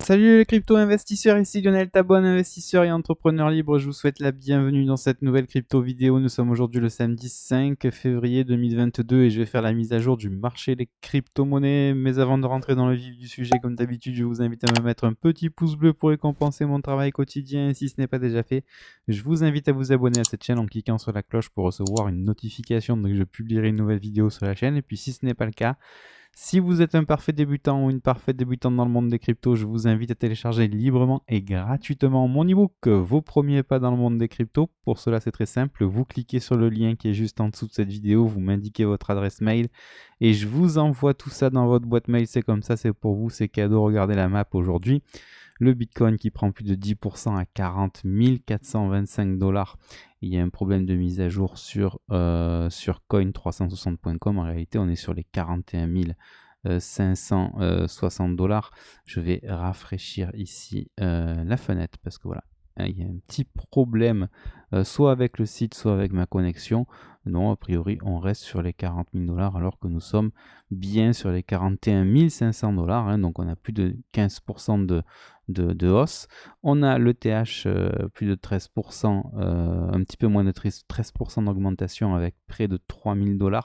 Salut les crypto-investisseurs, ici Lionel Tabon, investisseur et entrepreneur libre. Je vous souhaite la bienvenue dans cette nouvelle crypto vidéo. Nous sommes aujourd'hui le samedi 5 février 2022 et je vais faire la mise à jour du marché des crypto-monnaies. Mais avant de rentrer dans le vif du sujet, comme d'habitude, je vous invite à me mettre un petit pouce bleu pour récompenser mon travail quotidien. Et si ce n'est pas déjà fait, je vous invite à vous abonner à cette chaîne en cliquant sur la cloche pour recevoir une notification dès que je publierai une nouvelle vidéo sur la chaîne. Et puis si ce n'est pas le cas, si vous êtes un parfait débutant ou une parfaite débutante dans le monde des cryptos, je vous invite à télécharger librement et gratuitement mon ebook Vos premiers pas dans le monde des cryptos. Pour cela, c'est très simple. Vous cliquez sur le lien qui est juste en dessous de cette vidéo, vous m'indiquez votre adresse mail et je vous envoie tout ça dans votre boîte mail. C'est comme ça, c'est pour vous, c'est cadeau. Regardez la map aujourd'hui. Le Bitcoin qui prend plus de 10% à 40 425 $. Il y a un problème de mise à jour sur coin360.com. En réalité, on est sur les 41 560 $. Je vais rafraîchir ici la fenêtre parce que voilà, il y a un petit problème soit avec le site, soit avec ma connexion. Non, a priori, on reste sur les 40 000 $ alors que nous sommes bien sur les 41 500 $. Donc, on a plus de 15% de hausse. On a l'ETH plus de 13%, un petit peu moins de 13% d'augmentation avec près de 3 000 $.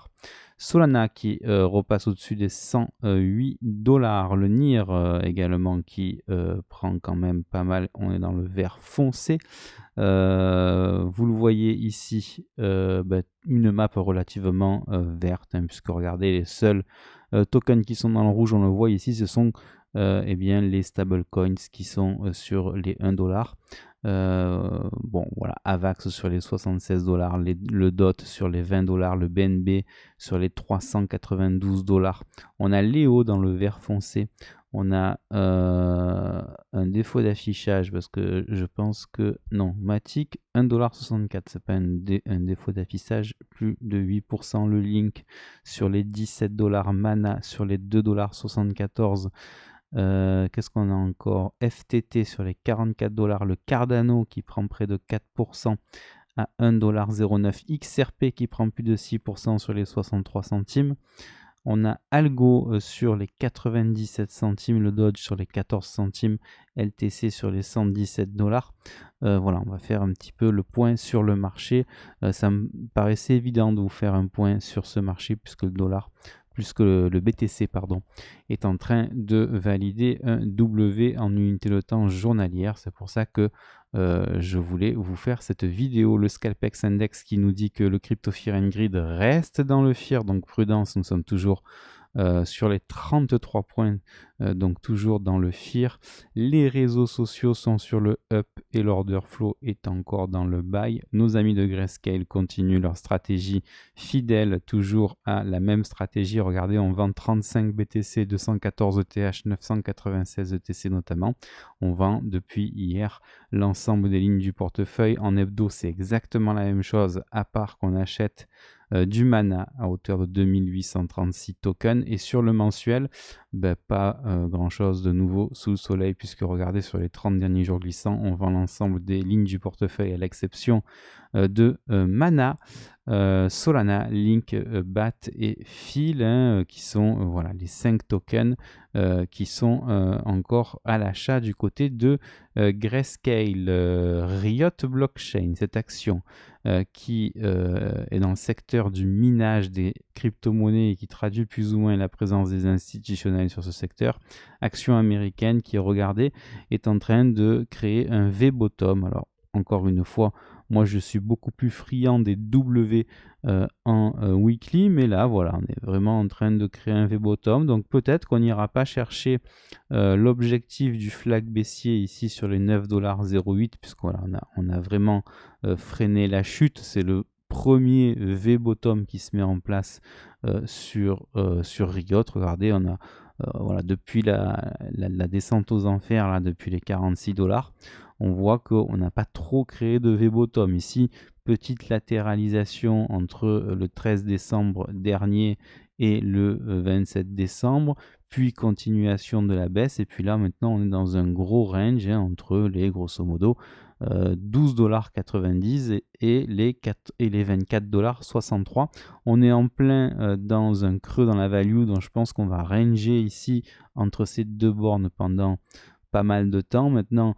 Solana qui repasse au-dessus des 108 $. Le NIR également qui prend quand même pas mal. On est dans le vert foncé. Vous le voyez ici, une map relativement verte, puisque regardez, les seuls tokens qui sont dans le rouge, on le voit ici, ce sont les stablecoins qui sont sur les 1 $. Bon voilà, AVAX sur les 76 $, le DOT sur les 20 $, le BNB sur les 392 $. On a Léo dans le vert foncé. On a un défaut d'affichage parce que je pense que non, Matic 1,64 $, c'est pas un défaut d'affichage, plus de 8%. Le Link sur les 17 $, Mana sur les 2,74 $. Qu'est-ce qu'on a encore? FTT sur les 44 $, le Cardano qui prend près de 4% à 1,09 $, XRP qui prend plus de 6% sur les 63 centimes. On a Algo sur les 97 centimes, le Dodge sur les 14 centimes, LTC sur les 117 $. Voilà, on va faire un petit peu le point sur le marché. Ça me paraissait évident de vous faire un point sur ce marché puisque le dollar, plus que le BTC, pardon, est en train de valider un W en unité de temps journalière. C'est pour ça que je voulais vous faire cette vidéo. Le Scalpex Index qui nous dit que le Crypto Fear and Greed reste dans le fear, donc prudence, nous sommes toujours sur les 33 points, donc toujours dans le fear. Les réseaux sociaux sont sur le up et l'order flow est encore dans le buy. Nos amis de Grayscale continuent leur stratégie fidèle, toujours à la même stratégie. Regardez, on vend 35 BTC, 214 ETH, 996 ETC notamment. On vend depuis hier l'ensemble des lignes du portefeuille. En hebdo, c'est exactement la même chose, à part qu'on achète du Mana à hauteur de 2836 tokens. Et sur le mensuel, pas grand chose de nouveau sous le soleil, puisque regardez, sur les 30 derniers jours glissants, on vend l'ensemble des lignes du portefeuille à l'exception de Mana, Solana, Link, BAT et Phil, qui sont voilà, les 5 tokens qui sont encore à l'achat du côté de Grayscale. Riot Blockchain, cette action qui est dans le secteur du minage des crypto-monnaies et qui traduit plus ou moins la présence des institutionnels sur ce secteur. Action américaine qui, regardez, est en train de créer un V-bottom. Alors, encore une fois, moi je suis beaucoup plus friand des W en weekly, mais là voilà, on est vraiment en train de créer un V-bottom, donc peut-être qu'on n'ira pas chercher l'objectif du flag baissier ici sur les 9,08 $, puisqu'on on a vraiment freiné la chute. C'est le premier V-bottom qui se met en place sur Riot. Regardez, on a voilà, depuis la descente aux enfers, là, depuis les 46 $, on voit qu'on n'a pas trop créé de V-bottom. Ici, petite latéralisation entre le 13 décembre dernier et le 27 décembre, puis continuation de la baisse. Et puis là, maintenant, on est dans un gros range entre les, grosso modo, 12,90 $ et les 24,63 $. On est en plein dans un creux dans la value, donc je pense qu'on va ranger ici entre ces deux bornes pendant pas mal de temps. Maintenant,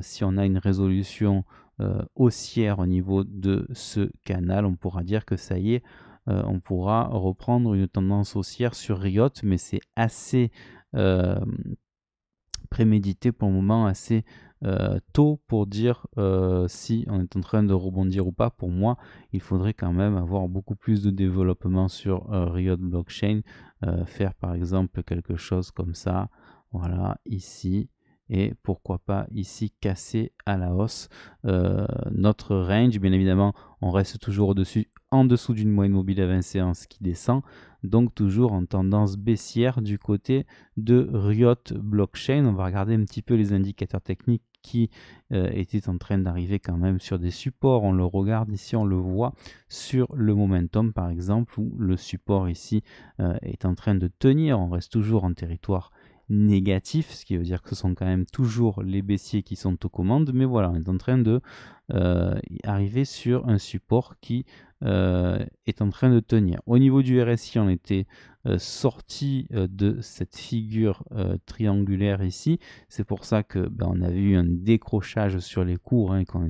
si on a une résolution haussière au niveau de ce canal, on pourra dire que ça y est, on pourra reprendre une tendance haussière sur Riot, mais c'est assez prémédité pour le moment, assez tôt pour dire si on est en train de rebondir ou pas. Pour moi, il faudrait quand même avoir beaucoup plus de développement sur Riot Blockchain, faire par exemple quelque chose comme ça, voilà, ici, et pourquoi pas ici casser à la hausse notre range. Bien évidemment, on reste toujours au-dessus, en dessous d'une moyenne mobile à 20 séances qui descend, donc toujours en tendance baissière du côté de Riot Blockchain. On va regarder un petit peu les indicateurs techniques qui étaient en train d'arriver quand même sur des supports. On le regarde ici, on le voit sur le momentum par exemple, où le support ici est en train de tenir. On reste toujours en territoire négatif, ce qui veut dire que ce sont quand même toujours les baissiers qui sont aux commandes, mais voilà, on est en train de arriver sur un support qui est en train de tenir. Au niveau du RSI, on était sorti de cette figure triangulaire ici. C'est pour ça que on avait eu un décrochage sur les cours, hein, quand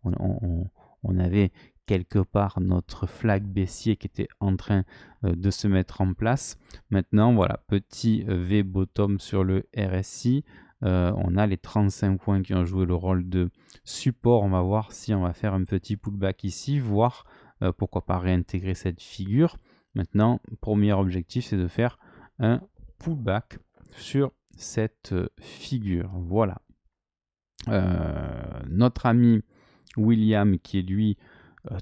on avait quelque part notre flag baissier qui était en train de se mettre en place. Maintenant, voilà, petit V bottom sur le RSI. On a les 35 points qui ont joué le rôle de support. On va voir si on va faire un petit pullback ici, voire pourquoi pas réintégrer cette figure. Maintenant, premier objectif, c'est de faire un pullback sur cette figure. Voilà. Notre ami William, qui est lui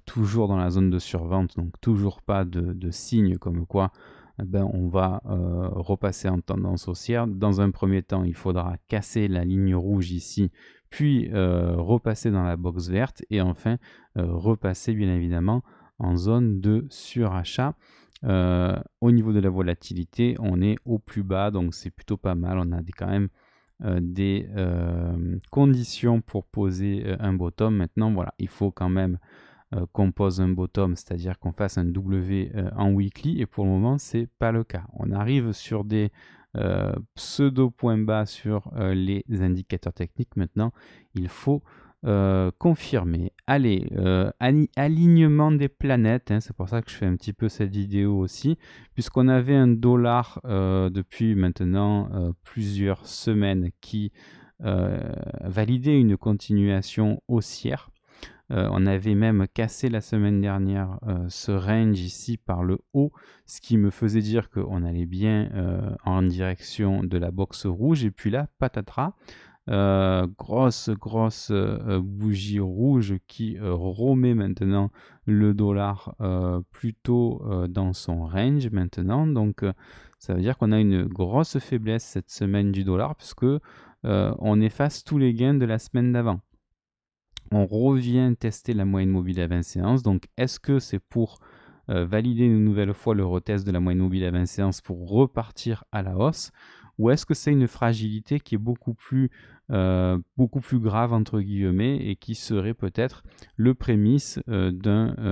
toujours dans la zone de survente, donc toujours pas de signe comme quoi on va repasser en tendance haussière. Dans un premier temps, il faudra casser la ligne rouge ici, puis repasser dans la box verte et enfin repasser bien évidemment en zone de surachat. Au niveau de la volatilité, on est au plus bas, donc c'est plutôt pas mal. On a quand même des conditions pour poser un bottom. Maintenant, voilà, il faut quand même qu'on pose un bottom, c'est-à-dire qu'on fasse un W en weekly, et pour le moment, c'est pas le cas. On arrive sur des pseudo points bas sur les indicateurs techniques. Maintenant, il faut confirmer. Allez, alignement des planètes, hein, c'est pour ça que je fais un petit peu cette vidéo aussi, puisqu'on avait un dollar depuis maintenant plusieurs semaines qui validait une continuation haussière. On avait même cassé la semaine dernière ce range ici par le haut, ce qui me faisait dire qu'on allait bien en direction de la box rouge. Et puis là, patatras, grosse bougie rouge qui remet maintenant le dollar plutôt dans son range maintenant. Donc ça veut dire qu'on a une grosse faiblesse cette semaine du dollar, puisque on efface tous les gains de la semaine d'avant. On revient tester la moyenne mobile à 20 séances. Donc, est-ce que c'est pour valider une nouvelle fois le retest de la moyenne mobile à 20 séances pour repartir à la hausse, ou est-ce que c'est une fragilité qui est beaucoup plus grave entre guillemets et qui serait peut-être le prémisse d'un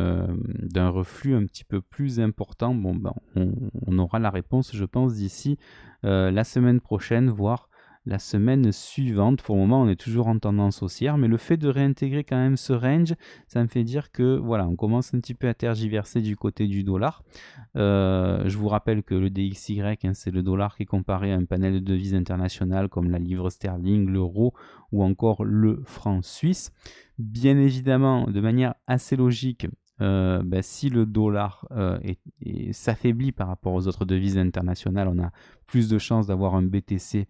reflux un petit peu plus important? Bon, on aura la réponse, je pense, d'ici la semaine prochaine, voire la semaine suivante. Pour le moment, on est toujours en tendance haussière, mais le fait de réintégrer quand même ce range, ça me fait dire que voilà, on commence un petit peu à tergiverser du côté du dollar. Je vous rappelle que le DXY, hein, c'est le dollar qui est comparé à un panel de devises internationales comme la livre sterling, l'euro ou encore le franc suisse. Bien évidemment, de manière assez logique, si le dollar s'affaiblit par rapport aux autres devises internationales, on a plus de chances d'avoir un BTC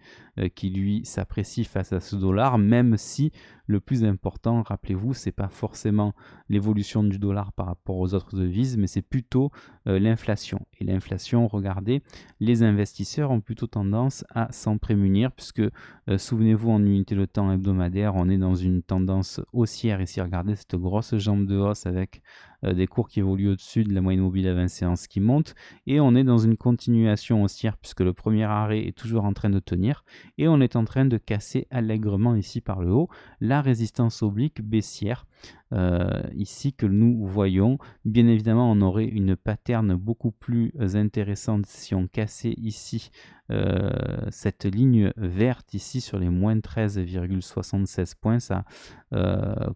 qui lui s'apprécie face à ce dollar, même si le plus important, rappelez-vous, c'est pas forcément l'évolution du dollar par rapport aux autres devises, mais c'est plutôt l'inflation. Et l'inflation, regardez, les investisseurs ont plutôt tendance à s'en prémunir, puisque souvenez-vous, en unité de temps hebdomadaire, on est dans une tendance haussière ici. Regardez cette grosse jambe de hausse avec des cours qui évoluent au-dessus de la moyenne mobile à 20 séances qui monte, et on est dans une continuation haussière, puisque le premier premier arrêt est toujours en train de tenir et on est en train de casser allègrement ici par le haut la résistance oblique baissière ici que nous voyons. Bien évidemment, on aurait une pattern beaucoup plus intéressante si on cassait ici cette ligne verte ici sur les moins 13,76 points. Ça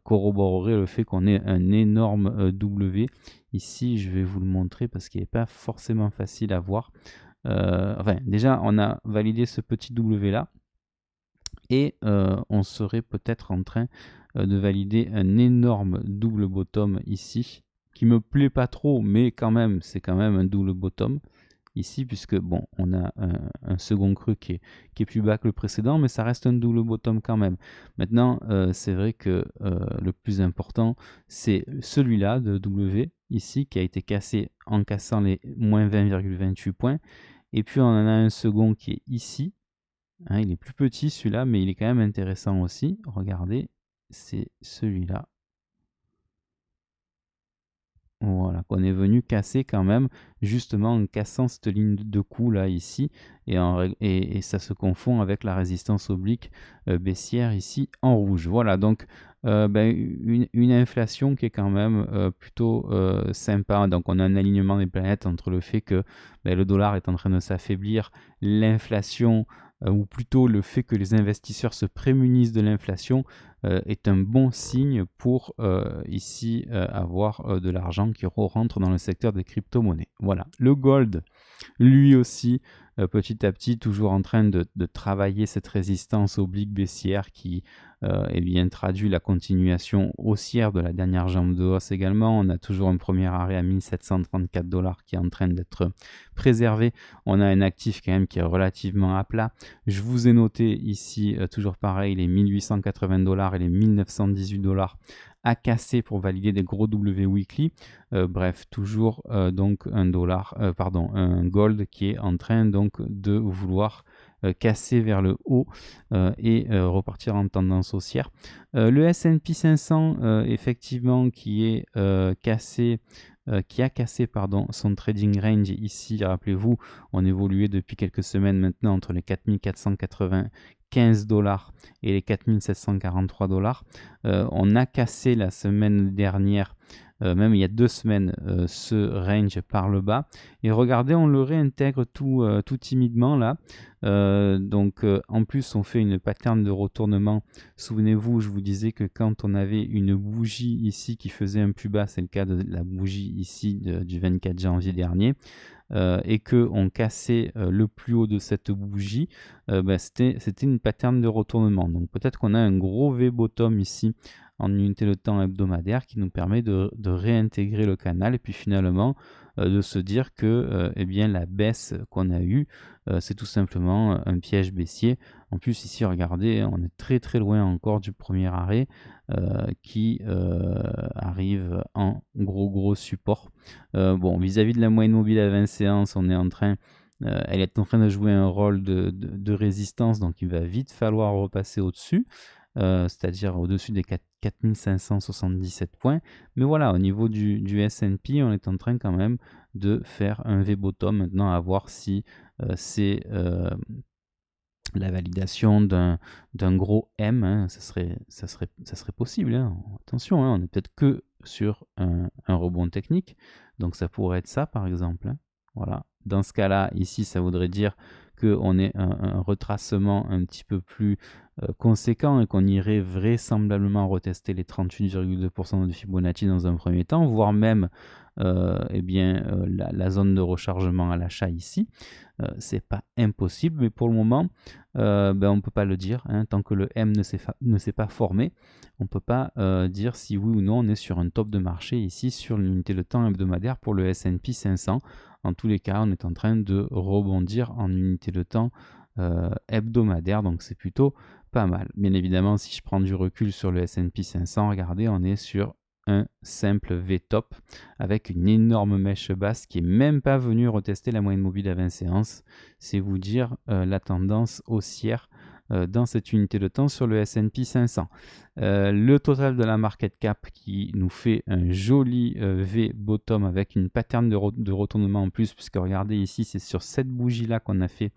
corroborerait le fait qu'on ait un énorme W. Ici, je vais vous le montrer parce qu'il n'est pas forcément facile à voir. Enfin, déjà, on a validé ce petit W là. Et on serait peut-être en train de valider un énorme double bottom ici, qui me plaît pas trop, mais quand même, c'est quand même un double bottom ici, puisque bon, on a un second creux qui est plus bas que le précédent, mais ça reste un double bottom quand même. Maintenant, c'est vrai que le plus important, c'est celui-là de W, ici, qui a été cassé en cassant les moins 20,28 points. Et puis on en a un second qui est ici. Hein, il est plus petit celui-là, mais il est quand même intéressant aussi. Regardez, c'est celui-là. Voilà, qu'on est venu casser quand même, justement en cassant cette ligne de coup là ici, et ça se confond avec la résistance oblique baissière ici en rouge. Voilà, donc une inflation qui est quand même plutôt sympa. Donc on a un alignement des planètes entre le fait que le dollar est en train de s'affaiblir, l'inflation, ou plutôt le fait que les investisseurs se prémunissent de l'inflation, est un bon signe pour ici avoir de l'argent qui rentre dans le secteur des crypto-monnaies. Voilà, le gold, lui aussi, petit à petit, toujours en train de travailler cette résistance oblique baissière qui traduit la continuation haussière de la dernière jambe de hausse également. On a toujours un premier arrêt à 1734 $ qui est en train d'être préservé. On a un actif quand même qui est relativement à plat. Je vous ai noté ici, toujours pareil, les 1880 $ et les 1918 $ à casser pour valider des gros W weekly. Bref, toujours donc un gold qui est en train donc de vouloir casser vers le haut et repartir en tendance haussière. Le S&P 500 effectivement qui est cassé, qui a cassé son trading range ici. Rappelez-vous, on évoluait depuis quelques semaines maintenant entre les 4495 $ et les 4743 $. On a cassé la semaine dernière, même il y a 2 semaines, ce range par le bas. Et regardez, on le réintègre tout timidement là. En plus, on fait une pattern de retournement. Souvenez-vous, je vous disais que quand on avait une bougie ici qui faisait un plus bas, c'est le cas de la bougie ici du 24 janvier dernier, et que on cassait le plus haut de cette bougie, c'était une pattern de retournement. Donc peut-être qu'on a un gros V-bottom ici en unité de temps hebdomadaire qui nous permet de réintégrer le canal et puis finalement de se dire que la baisse qu'on a eue, c'est tout simplement un piège baissier. En plus ici, regardez, on est très très loin encore du premier arrêt qui arrive en gros support. Vis-à-vis de la moyenne mobile à 20 séances, on est en train elle est en train de jouer un rôle de résistance, donc il va vite falloir repasser au-dessus. C'est-à-dire au-dessus des 4577 points. Mais voilà, au niveau du S&P, on est en train quand même de faire un V-bottom. Maintenant, à voir si c'est la validation d'un gros M. Hein, ça serait possible. Hein. Attention, hein, on n'est peut-être que sur un rebond technique. Donc ça pourrait être ça, par exemple. Hein. Voilà. Dans ce cas-là, ici, ça voudrait dire qu'on ait un retracement un petit peu plus conséquent et qu'on irait vraisemblablement retester les 38,2% de Fibonacci dans un premier temps, voire même la zone de rechargement à l'achat ici. C'est pas impossible, mais pour le moment, on ne peut pas le dire. Hein, tant que le M ne s'est pas formé, on ne peut pas dire si oui ou non on est sur un top de marché ici sur l'unité de temps hebdomadaire pour le S&P 500. En tous les cas, on est en train de rebondir en unité de temps hebdomadaire, donc c'est plutôt pas mal. Bien évidemment, si je prends du recul sur le S&P 500, regardez, on est sur un simple V-top avec une énorme mèche basse qui est même pas venue retester la moyenne mobile à 20 séances. C'est vous dire la tendance haussière dans cette unité de temps sur le S&P 500. Le total de la market cap qui nous fait un joli V bottom avec une pattern de retournement en plus, puisque regardez ici, c'est sur cette bougie-là qu'on a fait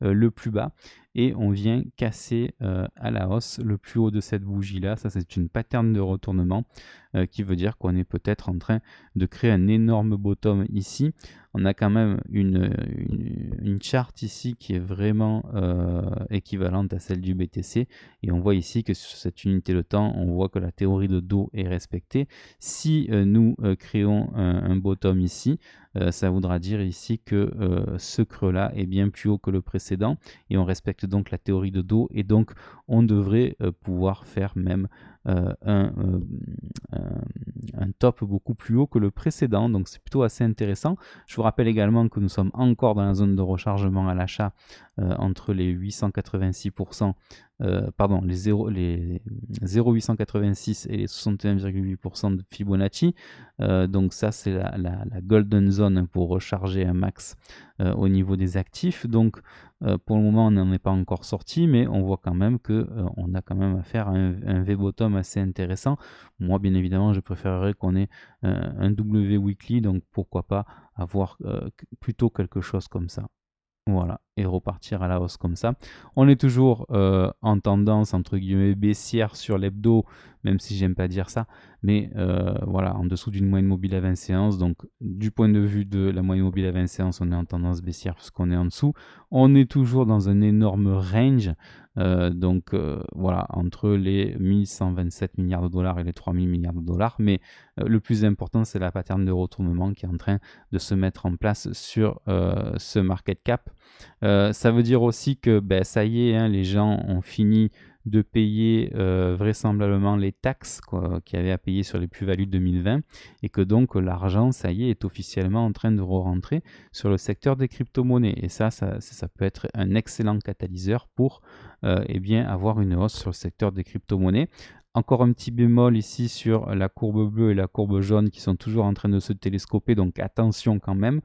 le plus bas et on vient casser à la hausse le plus haut de cette bougie là. Ça, c'est une pattern de retournement qui veut dire qu'on est peut-être en train de créer un énorme bottom ici. On a quand même une charte ici qui est vraiment équivalente à celle du BTC et on voit ici que sur cette unité de temps, on voit que la théorie de dos est respectée. Si nous créons un bottom ici, ça voudra dire ici que ce creux là est bien plus haut que le précédent et on respecte donc la théorie de dos et donc on devrait pouvoir faire même un top beaucoup plus haut que le précédent, donc c'est plutôt assez intéressant. Je vous rappelle également que nous sommes encore dans la zone de rechargement à l'achat entre les 886%, pardon, les 0,886 et les 61,8% de Fibonacci. Donc ça, c'est la golden zone pour recharger un max au niveau des actifs. Donc pour le moment, on n'en est pas encore sorti, mais on voit quand même que on a quand même affaire à un V-bottom assez intéressant. Moi, bien évidemment, je préférerais qu'on ait un W weekly, donc pourquoi pas avoir plutôt quelque chose comme ça. Voilà, et repartir à la hausse comme ça. On est toujours en tendance, entre guillemets, baissière sur l'hebdo, même si j'aime pas dire ça, mais voilà, en dessous d'une moyenne mobile à 20 séances. Donc, du point de vue de la moyenne mobile à 20 séances, on est en tendance baissière puisqu'on est en dessous. On est toujours dans un énorme range, donc voilà, entre les 1127 milliards de dollars et les 3000 milliards de dollars. Mais le plus important, c'est la pattern de retournement qui est en train de se mettre en place sur ce market cap. Ça veut dire aussi que ça y est, hein, les gens ont fini de payer vraisemblablement les taxes qu'il y avait à payer sur les plus-values 2020 et que donc l'argent, ça y est officiellement en train de re-rentrer sur le secteur des crypto-monnaies. Et ça peut être un excellent catalyseur pour avoir une hausse sur le secteur des crypto-monnaies. Encore un petit bémol ici sur la courbe bleue et la courbe jaune qui sont toujours en train de se télescoper, donc attention quand même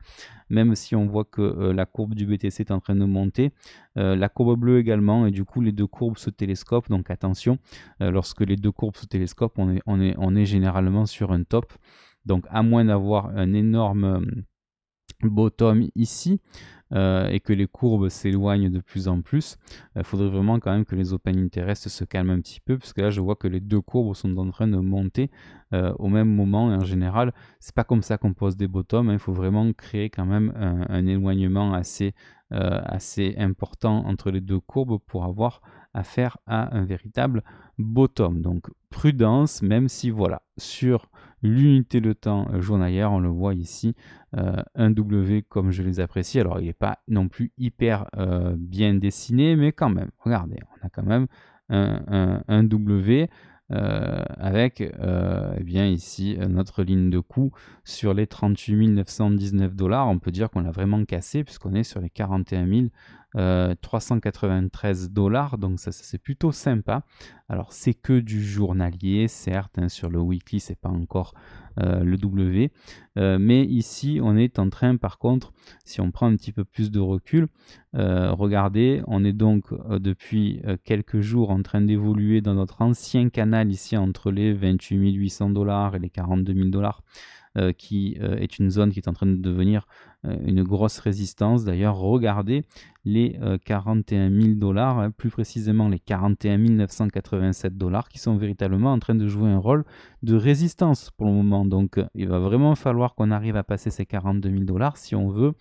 si on voit que la courbe du BTC est en train de monter, la courbe bleue également, et du coup les deux courbes se télescopent, donc attention, lorsque les deux courbes se télescopent, on est généralement sur un top, donc à moins d'avoir un énorme bottom ici, et que les courbes s'éloignent de plus en plus, il faudrait vraiment quand même que les open interest se calment un petit peu, parce que là je vois que les deux courbes sont en train de monter au même moment, et en général c'est pas comme ça qu'on pose des bottoms, hein. Il faut vraiment créer quand même un éloignement assez important entre les deux courbes pour avoir affaire à un véritable bottom. Donc prudence, même si voilà, sur l'unité de temps journalière, on le voit ici, un W comme je les apprécie. Alors il n'est pas non plus hyper bien dessiné, mais quand même, regardez, on a quand même un W avec ici notre ligne de coût sur les 38 919 $. On peut dire qu'on l'a vraiment cassé puisqu'on est sur les 41 393 $, donc ça c'est plutôt sympa. Alors c'est que du journalier, certes, hein, sur le weekly c'est pas encore le W, mais ici on est en train, par contre, si on prend un petit peu plus de recul, regardez, on est donc depuis quelques jours en train d'évoluer dans notre ancien canal ici entre les 28 800 $ et les 42 000 $, qui est une zone qui est en train de devenir une grosse résistance. D'ailleurs, regardez les 41 000 $, hein, plus précisément les 41 987 $, qui sont véritablement en train de jouer un rôle de résistance pour le moment. Donc, il va vraiment falloir qu'on arrive à passer ces 42 000 $ si on veut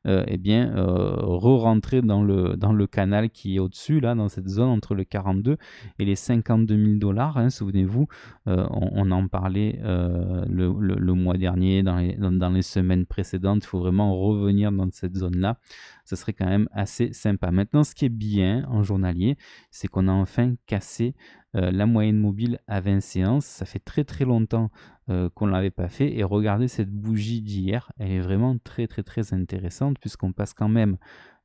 re-rentrer dans le canal qui est au-dessus, là, dans cette zone entre le 42 et les 52 000 $. Hein, souvenez-vous, on en parlait le mois dernier, dans les semaines précédentes. Il faut vraiment revenir dans cette zone-là. Ça serait quand même assez sympa. Maintenant, ce qui est bien en journalier, c'est qu'on a enfin cassé la moyenne mobile à 20 séances. Ça fait très très longtemps qu'on ne l'avait pas fait. Et regardez cette bougie d'hier, elle est vraiment très très très intéressante puisqu'on passe quand même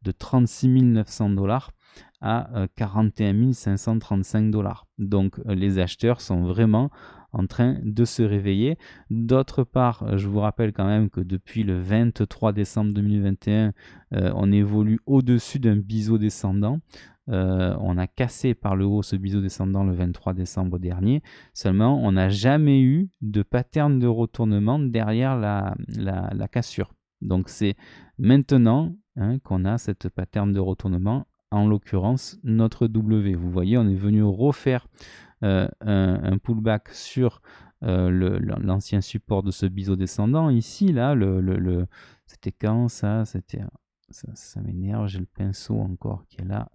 de 36 900 $ à 41 535 $. Donc les acheteurs sont vraiment en train de se réveiller. D'autre part, je vous rappelle quand même que depuis le 23 décembre 2021, on évolue au-dessus d'un biseau descendant. On a cassé par le haut ce biseau descendant le 23 décembre dernier. Seulement, on n'a jamais eu de pattern de retournement derrière la cassure. Donc, c'est maintenant qu'on a cette pattern de retournement, en l'occurrence notre W. Vous voyez, on est venu refaire un pullback sur l'ancien support de ce biseau descendant. Ici, là, c'était quand ça? Ça m'énerve, j'ai le pinceau encore qui est là.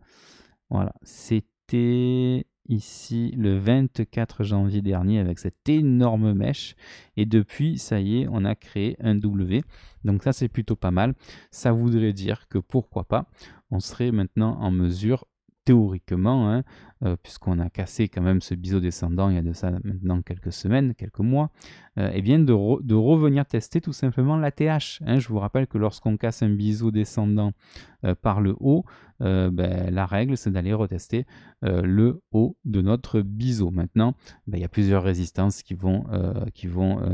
Voilà, c'était ici le 24 janvier dernier avec cette énorme mèche. Et depuis, ça y est, on a créé un W. Donc ça, c'est plutôt pas mal. Ça voudrait dire que pourquoi pas, on serait maintenant en mesure, théoriquement, puisqu'on a cassé quand même ce biseau descendant il y a de ça maintenant quelques semaines, quelques mois, et bien de revenir tester tout simplement l'ATH. Je vous rappelle que lorsqu'on casse un biseau descendant par le haut, la règle c'est d'aller retester le haut de notre biseau. Maintenant, il y a plusieurs résistances qui vont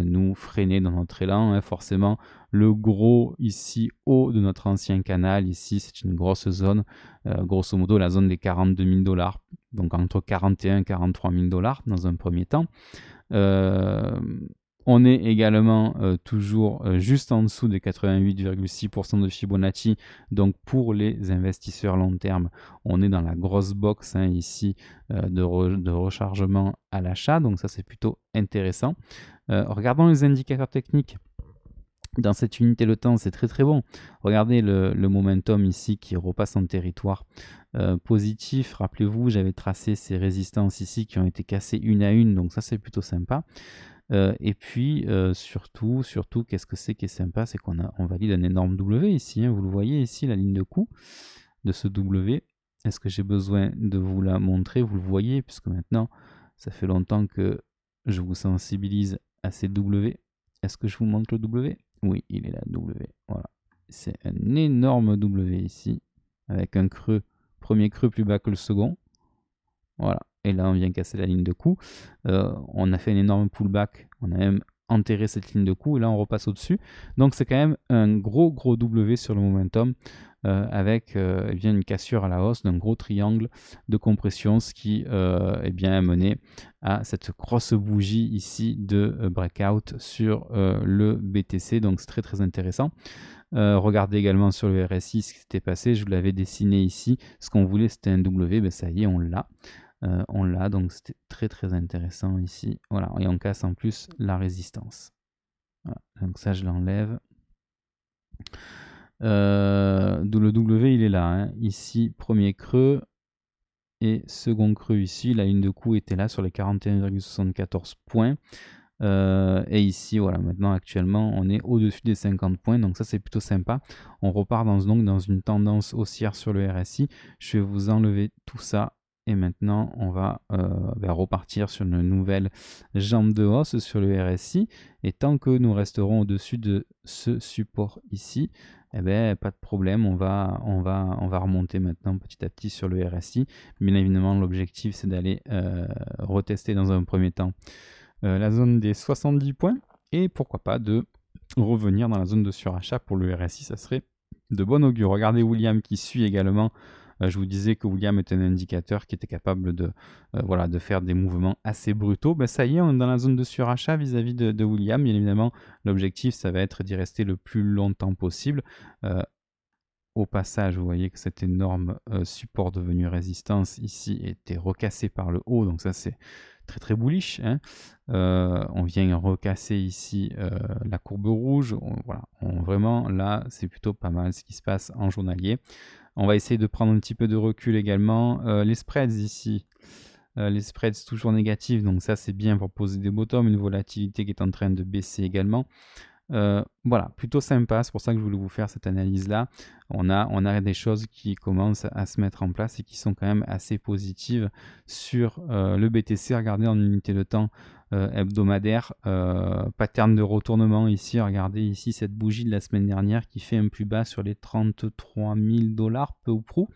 nous freiner dans notre élan. Forcément, le gros ici haut de notre ancien canal, ici c'est une grosse zone, grosso modo la zone des 42 000 $, donc entre 41 et 43 000 $ dans un premier temps. On est également toujours juste en dessous des 88,6% de Fibonacci. Donc pour les investisseurs long terme, on est dans la grosse box ici de rechargement à l'achat. Donc ça c'est plutôt intéressant. Regardons les indicateurs techniques. Dans cette unité le temps, c'est très très bon. Regardez le momentum ici qui repasse en territoire positif. Rappelez-vous, j'avais tracé ces résistances ici qui ont été cassées une à une. Donc ça c'est plutôt sympa. Et puis surtout, qu'est-ce que c'est qui est sympa, c'est qu'on valide un énorme W ici. Vous le voyez ici, la ligne de coup de ce W. Est-ce que j'ai besoin de vous la montrer? Vous le voyez, puisque maintenant, ça fait longtemps que je vous sensibilise à ces W. Est-ce que je vous montre le W? Oui, il est là, W. Voilà. C'est un énorme W ici, avec un creux, premier creux plus bas que le second. Voilà. Et là, on vient casser la ligne de coup. On a fait un énorme pullback. On a même enterré cette ligne de coup. Et là, on repasse au-dessus. Donc, c'est quand même un gros W sur le momentum avec une cassure à la hausse d'un gros triangle de compression, ce qui a mené à cette grosse bougie ici de breakout sur le BTC. Donc, c'est très, très intéressant. Regardez également sur le RSI ce qui s'était passé. Je vous l'avais dessiné ici. Ce qu'on voulait, c'était un W. Ça y est, on l'a. Donc c'était très très intéressant ici. Voilà, et on casse en plus la résistance. Voilà. Donc ça, je l'enlève. D'où le W, il est là. Ici, premier creux. Et second creux ici. La ligne de coup était là sur les 41,74 points. Et ici, voilà, maintenant actuellement, on est au-dessus des 50 points. Donc ça, c'est plutôt sympa. On repart donc dans une tendance haussière sur le RSI. Je vais vous enlever tout ça. Et maintenant, on va repartir sur une nouvelle jambe de hausse sur le RSI. Et tant que nous resterons au-dessus de ce support ici, pas de problème, on va remonter maintenant petit à petit sur le RSI. Bien évidemment, l'objectif, c'est d'aller retester dans un premier temps la zone des 70 points. Et pourquoi pas de revenir dans la zone de surachat pour le RSI, ça serait de bon augure. Regardez William qui suit également. Je vous disais que William est un indicateur qui était capable de faire des mouvements assez brutaux. Ça y est, on est dans la zone de surachat vis-à-vis de William. Bien évidemment, l'objectif, ça va être d'y rester le plus longtemps possible. Au passage, vous voyez que cet énorme support devenu résistance ici était recassé par le haut. Donc ça, c'est très très bullish. On vient recasser ici la courbe rouge. Vraiment, là, c'est plutôt pas mal ce qui se passe en journalier. On va essayer de prendre un petit peu de recul également. Les spreads ici, les spreads toujours négatifs, donc ça c'est bien pour poser des bottoms, une volatilité qui est en train de baisser également. Voilà, plutôt sympa, c'est pour ça que je voulais vous faire cette analyse là. On a des choses qui commencent à se mettre en place et qui sont quand même assez positives sur le BTC. Regardez en unité de temps hebdomadaire, pattern de retournement ici. Regardez ici cette bougie de la semaine dernière qui fait un plus bas sur les 33 000 $, peu ou prou,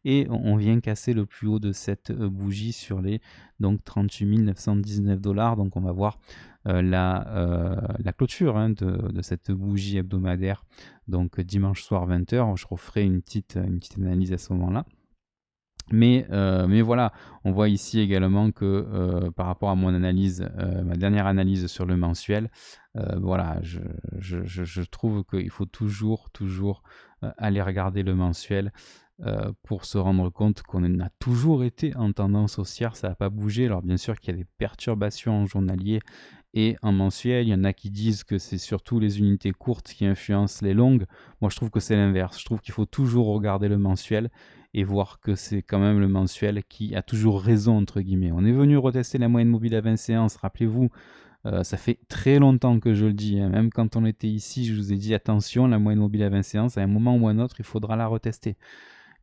et on vient casser le plus haut de cette bougie sur les 38 919 $. Donc on va voir la clôture de cette bougie hebdomadaire, donc dimanche soir 20h. Je referai une petite analyse à ce moment-là. Mais voilà, on voit ici également que par rapport à mon analyse, ma dernière analyse sur le mensuel, voilà, je trouve qu'il faut toujours aller regarder le mensuel pour se rendre compte qu'on a toujours été en tendance haussière, ça n'a pas bougé. Alors bien sûr qu'il y a des perturbations en journalier et en mensuel, il y en a qui disent que c'est surtout les unités courtes qui influencent les longues. Moi je trouve que c'est l'inverse, je trouve qu'il faut toujours regarder le mensuel et voir que c'est quand même le mensuel qui a toujours raison entre guillemets. On est venu retester la moyenne mobile à 20 séances, rappelez-vous, ça fait très longtemps que je le dis, hein. Même quand on était ici, je vous ai dit attention, la moyenne mobile à 20 séances, à un moment ou à un autre, il faudra la retester.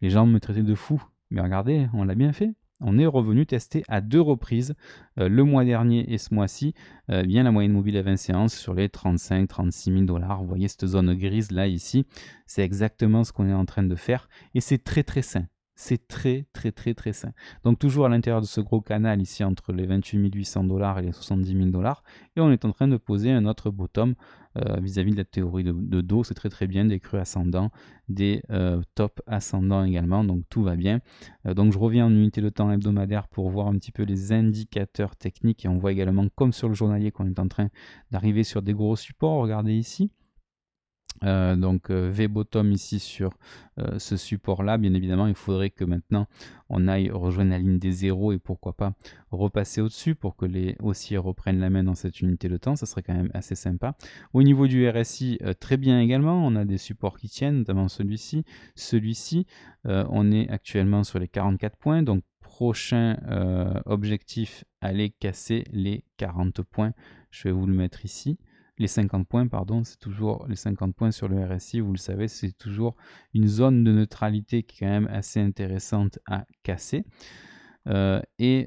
Les gens me traitaient de fou. Mais regardez, on l'a bien fait. On est revenu tester à 2 reprises, le mois dernier et ce mois-ci, bien la moyenne mobile à 20 séances sur les 35-36 000 $. Vous voyez cette zone grise là, ici, c'est exactement ce qu'on est en train de faire et c'est très sain. C'est très sain. Donc toujours à l'intérieur de ce gros canal ici entre les 28 800 $ et les 70 000 $. Et on est en train de poser un autre bottom vis-à-vis de la théorie de dos. C'est très bien, des creux ascendants, des tops ascendants également, donc tout va bien. Donc je reviens en unité de temps hebdomadaire pour voir un petit peu les indicateurs techniques et on voit également comme sur le journalier qu'on est en train d'arriver sur des gros supports. Regardez ici. Donc V-bottom ici sur ce support là, bien évidemment il faudrait que maintenant on aille rejoindre la ligne des zéros et pourquoi pas repasser au dessus pour que les haussiers reprennent la main dans cette unité de temps, ça serait quand même assez sympa. Au niveau du RSI, très bien également, on a des supports qui tiennent, notamment celui-ci, on est actuellement sur les 44 points, donc prochain objectif, aller casser les 40 points, je vais vous le mettre ici. Les 50 points, pardon, c'est toujours les 50 points sur le RSI, vous le savez, c'est toujours une zone de neutralité qui est quand même assez intéressante à casser. Et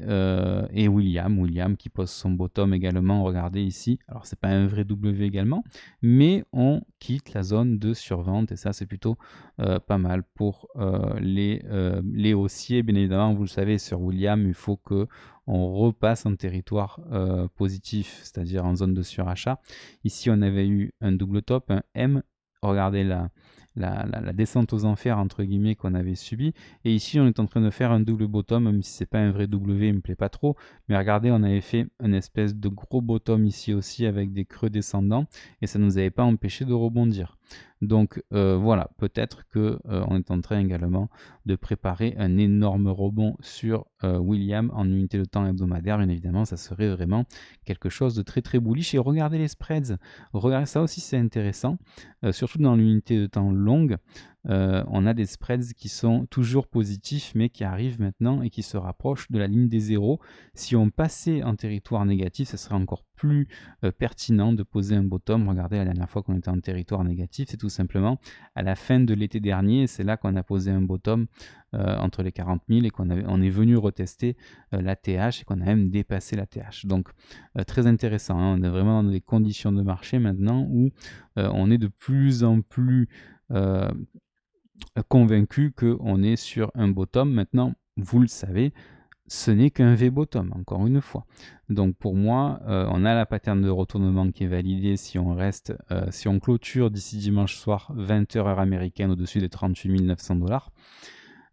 William qui pose son bottom également, regardez ici, alors c'est pas un vrai W également, mais on quitte la zone de survente et ça c'est plutôt pas mal pour les haussiers. Bien évidemment, vous le savez, sur William il faut que on repasse en territoire positif, c'est-à-dire en zone de surachat. Ici on avait eu un double top, un M, regardez la descente aux enfers entre guillemets qu'on avait subi, et ici on est en train de faire un double bottom, même si c'est pas un vrai W, il me plaît pas trop, mais regardez, on avait fait une espèce de gros bottom ici aussi avec des creux descendants et ça nous avait pas empêché de rebondir. Donc voilà, peut-être que on est en train également de préparer un énorme rebond sur William en unité de temps hebdomadaire. Bien évidemment, ça serait vraiment quelque chose de très bullish. Et regardez les spreads, regardez ça aussi, c'est intéressant, surtout dans l'unité de temps longue. On a des spreads qui sont toujours positifs mais qui arrivent maintenant et qui se rapprochent de la ligne des zéros. Si on passait en territoire négatif, ce serait encore plus pertinent de poser un bottom. Regardez, la dernière fois qu'on était en territoire négatif, c'est tout simplement à la fin de l'été dernier, c'est là qu'on a posé un bottom entre les 40 000 et on est venu retester la TH et qu'on a même dépassé la TH. Donc très intéressant, hein. On est vraiment dans des conditions de marché maintenant où on est de plus en plus convaincu qu'on est sur un bottom. Maintenant, vous le savez, ce n'est qu'un V-bottom, encore une fois. Donc pour moi, on a la pattern de retournement qui est validée si on reste, si on clôture d'ici dimanche soir 20h heure américaine au-dessus des 38 900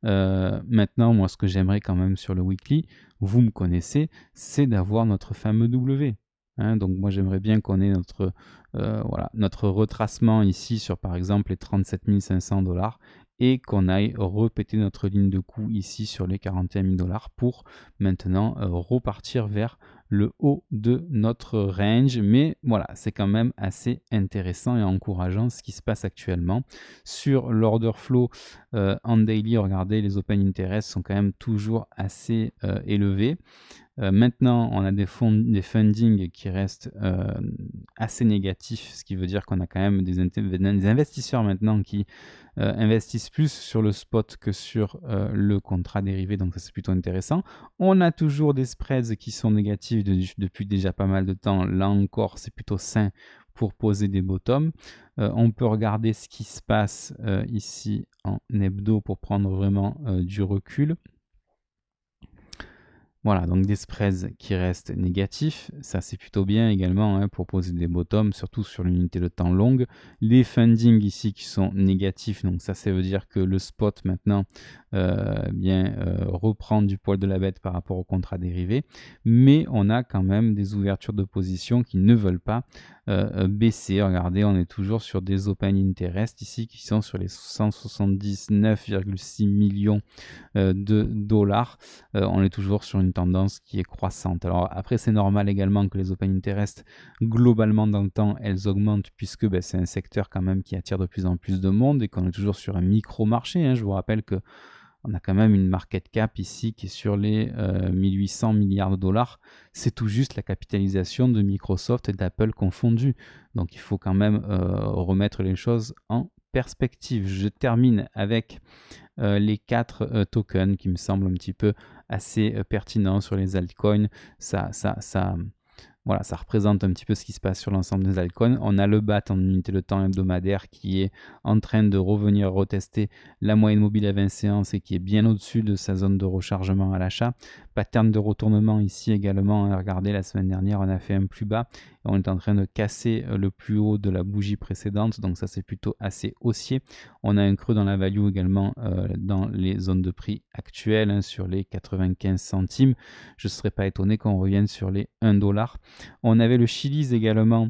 $. Maintenant, moi, ce que j'aimerais quand même sur le weekly, vous me connaissez, c'est d'avoir notre fameux W. Hein, donc moi, j'aimerais bien qu'on ait notre retracement ici sur, par exemple, les 37 500 $ et qu'on aille répéter notre ligne de coup ici sur les 41 000 $ pour maintenant repartir vers le haut de notre range. Mais voilà, c'est quand même assez intéressant et encourageant ce qui se passe actuellement. Sur l'order flow en daily, regardez, les open interest sont quand même toujours assez élevés. Maintenant, on a des fundings qui restent assez négatifs, ce qui veut dire qu'on a quand même des investisseurs maintenant qui investissent plus sur le spot que sur le contrat dérivé, donc ça c'est plutôt intéressant. On a toujours des spreads qui sont négatifs depuis déjà pas mal de temps. Là encore, c'est plutôt sain pour poser des bottoms. On peut regarder ce qui se passe ici en hebdo pour prendre vraiment du recul. Voilà, donc des spreads qui restent négatifs, ça c'est plutôt bien également hein, pour poser des bottoms, surtout sur l'unité de temps longue. Les fundings ici qui sont négatifs, donc ça veut dire que le spot maintenant reprend du poil de la bête par rapport au contrat dérivé, mais on a quand même des ouvertures de position qui ne veulent pas baisser. Regardez, on est toujours sur des open interest ici qui sont sur les 179,6 millions de dollars. On est toujours sur une tendance qui est croissante. Alors après, c'est normal également que les open interest, globalement dans le temps, elles augmentent puisque c'est un secteur quand même qui attire de plus en plus de monde et qu'on est toujours sur un micro-marché. Hein. Je vous rappelle que on a quand même une market cap ici qui est sur les 1800 milliards de dollars. C'est tout juste la capitalisation de Microsoft et d'Apple confondus. Donc il faut quand même remettre les choses en perspective. Je termine avec les 4 tokens qui me semblent un petit peu assez pertinents sur les altcoins. Voilà, ça représente un petit peu ce qui se passe sur l'ensemble des altcoins. On a le BAT en unité de temps hebdomadaire qui est en train de revenir retester la moyenne mobile à 20 séances et qui est bien au-dessus de sa zone de rechargement à l'achat. Pattern de retournement ici également. Regardez, la semaine dernière, on a fait un plus bas. On est en train de casser le plus haut de la bougie précédente, donc ça c'est plutôt assez haussier. On a un creux dans la value également dans les zones de prix actuelles, hein, sur les 95 centimes. Je ne serais pas étonné qu'on revienne sur les 1 dollar. On avait le Chili's également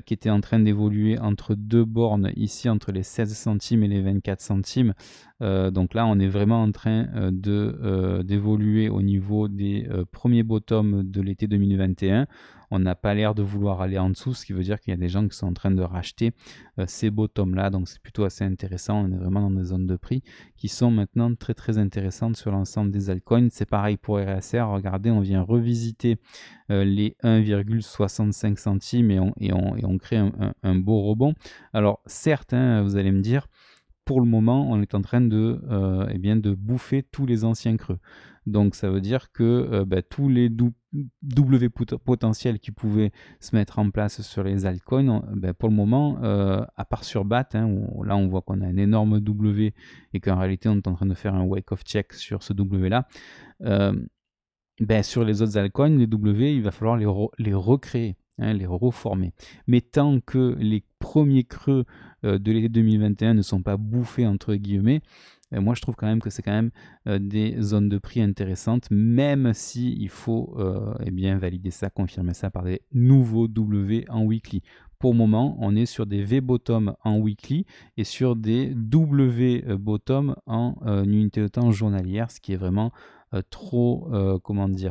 qui était en train d'évoluer entre deux bornes, ici entre les 16 centimes et les 24 centimes. Donc là, on est vraiment en train d'évoluer au niveau des premiers bottoms de l'été 2021. On n'a pas l'air de vouloir aller en dessous, ce qui veut dire qu'il y a des gens qui sont en train de racheter ces bottoms-là. Donc c'est plutôt assez intéressant. On est vraiment dans des zones de prix qui sont maintenant très très intéressantes sur l'ensemble des altcoins. C'est pareil pour RSR. Regardez, on vient revisiter les 1,65 centimes et on crée un beau rebond. Alors certes, hein, vous allez me dire, pour le moment, on est en train de bouffer tous les anciens creux. Donc ça veut dire que tous les W potentiels qui pouvaient se mettre en place sur les altcoins, pour le moment, à part sur BAT, hein, où là on voit qu'on a un énorme W et qu'en réalité on est en train de faire un wake-off check sur ce W-là, sur les autres altcoins, les W, il va falloir les recréer, hein, les reformer. Mais tant que les premiers creux de l'été 2021 ne sont pas bouffés, entre guillemets, moi je trouve quand même que c'est quand même des zones de prix intéressantes, même si il faut valider ça, confirmer ça par des nouveaux W en weekly. Pour le moment, on est sur des V-bottom en weekly et sur des W-bottom en unité de temps journalière, ce qui est vraiment trop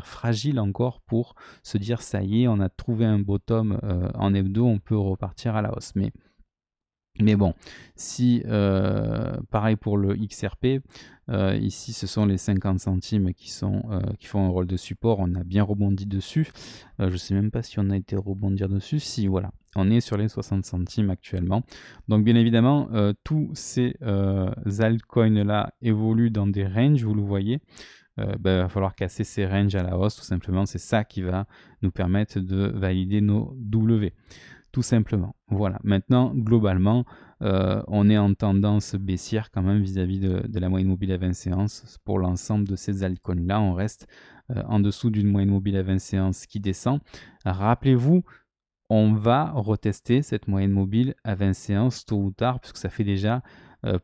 fragile encore pour se dire ça y est, on a trouvé un bottom en hebdo, on peut repartir à la hausse. Mais bon, si pareil pour le XRP, ici ce sont les 50 centimes qui font un rôle de support, on a bien rebondi dessus. Je ne sais même pas si on a été rebondir dessus. Si, voilà, on est sur les 60 centimes actuellement. Donc bien évidemment, tous ces altcoins là évoluent dans des ranges, vous le voyez. Il va falloir casser ces ranges à la hausse, tout simplement. C'est ça qui va nous permettre de valider nos W, tout simplement. Voilà. Maintenant, globalement, on est en tendance baissière quand même vis-à-vis de la moyenne mobile à 20 séances. Pour l'ensemble de ces altcoins-là, on reste en dessous d'une moyenne mobile à 20 séances qui descend. Rappelez-vous, on va retester cette moyenne mobile à 20 séances tôt ou tard, puisque ça fait déjà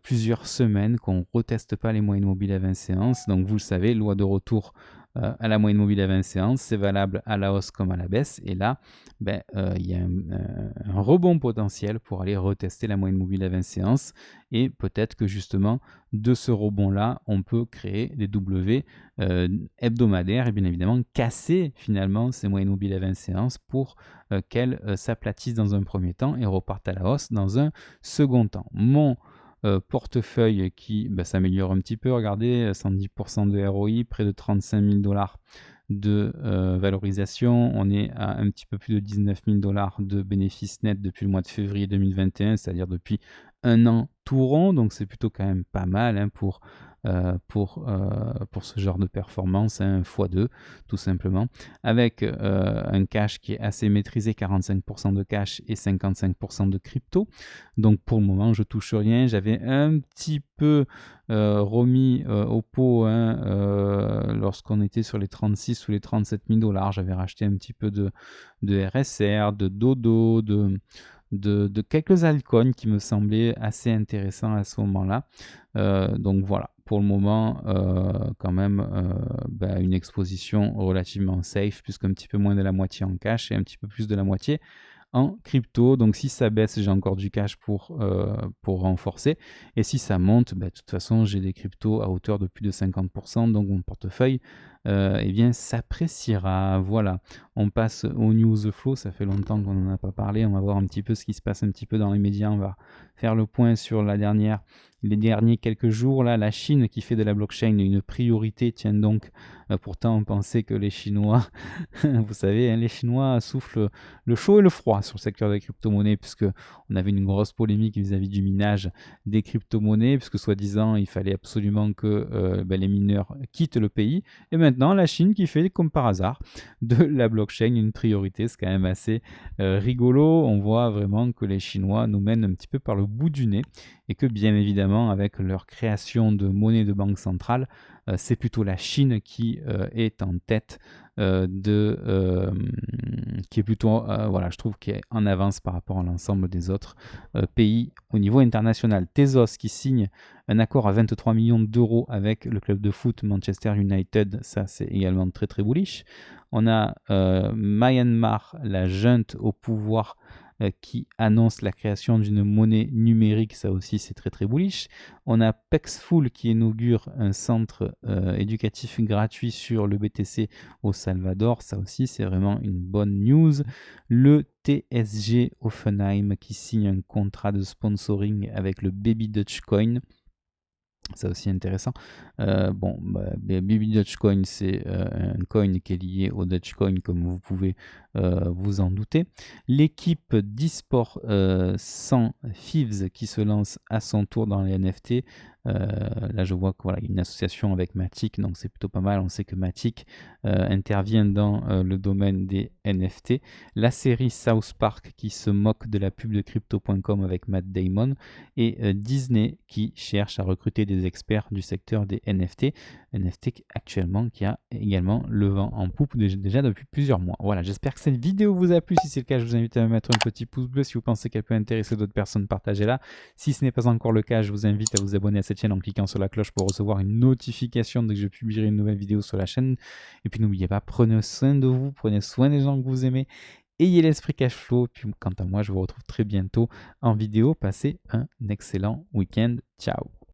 plusieurs semaines qu'on ne reteste pas les moyennes mobiles à 20 séances. Donc vous le savez, loi de retour à la moyenne mobile à 20 séances, c'est valable à la hausse comme à la baisse. Et là, il y a un rebond potentiel pour aller retester la moyenne mobile à 20 séances. Et peut-être que justement, de ce rebond-là, on peut créer des W hebdomadaires et bien évidemment casser finalement ces moyennes mobiles à 20 séances pour qu'elles s'aplatissent dans un premier temps et repartent à la hausse dans un second temps. Mon portefeuille qui s'améliore un petit peu, regardez, 110% de ROI, près de 35 000 dollars de valorisation, on est à un petit peu plus de 19 000 dollars de bénéfices nets depuis le mois de février 2021, c'est-à-dire depuis un an tout rond, donc c'est plutôt quand même pas mal hein, pour ce genre de performance, hein, x2 tout simplement, avec un cash qui est assez maîtrisé, 45% de cash et 55% de crypto. Donc pour le moment, je touche rien. J'avais un petit peu remis au pot hein, lorsqu'on était sur les 36 ou les 37 000 $. J'avais racheté un petit peu de RSR, de Dodo, de quelques altcoins qui me semblaient assez intéressants à ce moment-là. Donc voilà, pour le moment, quand même, une exposition relativement safe, puisqu'un petit peu moins de la moitié en cash et un petit peu plus de la moitié en crypto. Donc si ça baisse, j'ai encore du cash pour renforcer. Et si ça monte, de toute façon, j'ai des cryptos à hauteur de plus de 50%. Donc mon portefeuille eh bien, s'appréciera. Voilà, on passe au news flow. Ça fait longtemps qu'on n'en a pas parlé. On va voir un petit peu ce qui se passe un petit peu dans les médias. On va faire le point sur les derniers quelques jours. Là, la Chine qui fait de la blockchain une priorité. Tiens donc, pourtant on pensait que les Chinois, vous savez, hein, les Chinois soufflent le chaud et le froid sur le secteur des crypto-monnaies, puisque on avait une grosse polémique vis-à-vis du minage des crypto-monnaies, puisque soi-disant il fallait absolument que les mineurs quittent le pays. Et maintenant la Chine qui fait comme par hasard de la blockchain une priorité. C'est quand même assez rigolo. On voit vraiment que les Chinois nous mènent un petit peu par le bout du nez, et que bien évidemment avec leur création de monnaie de banque centrale, c'est plutôt la Chine qui est en tête qui est plutôt, voilà, je trouve, qui est en avance par rapport à l'ensemble des autres pays au niveau international. Tezos qui signe un accord à 23 millions d'euros avec le club de foot Manchester United, ça c'est également très très bullish. On a Myanmar, la junte au pouvoir, qui annonce la création d'une monnaie numérique, ça aussi c'est très très bullish. On a Pexful qui inaugure un centre éducatif gratuit sur le BTC au Salvador, ça aussi c'est vraiment une bonne news. Le TSG Offenheim qui signe un contrat de sponsoring avec le Baby Dutch Coin. Ça aussi intéressant. Baby Dutch Coin, c'est un coin qui est lié au Dutch Coin, comme vous pouvez vous en douter. L'équipe d'eSport 100 Thieves qui se lance à son tour dans les NFT. Là, je vois qu'il y a une association avec Matic, donc c'est plutôt pas mal. On sait que Matic intervient dans le domaine des NFT. La série South Park qui se moque de la pub de Crypto.com avec Matt Damon. Et Disney qui cherche à recruter des experts du secteur des NFT. NFT actuellement qui a également le vent en poupe déjà depuis plusieurs mois. Voilà, j'espère que cette vidéo vous a plu. Si c'est le cas, je vous invite à mettre un petit pouce bleu. Si vous pensez qu'elle peut intéresser d'autres personnes, partagez-la. Si ce n'est pas encore le cas, je vous invite à vous abonner à cette chaîne en cliquant sur la cloche pour recevoir une notification dès que je publierai une nouvelle vidéo sur la chaîne. Et puis n'oubliez pas, prenez soin de vous, prenez soin des gens que vous aimez. Ayez l'esprit cash flow. Puis quant à moi, je vous retrouve très bientôt en vidéo. Passez un excellent week-end. Ciao.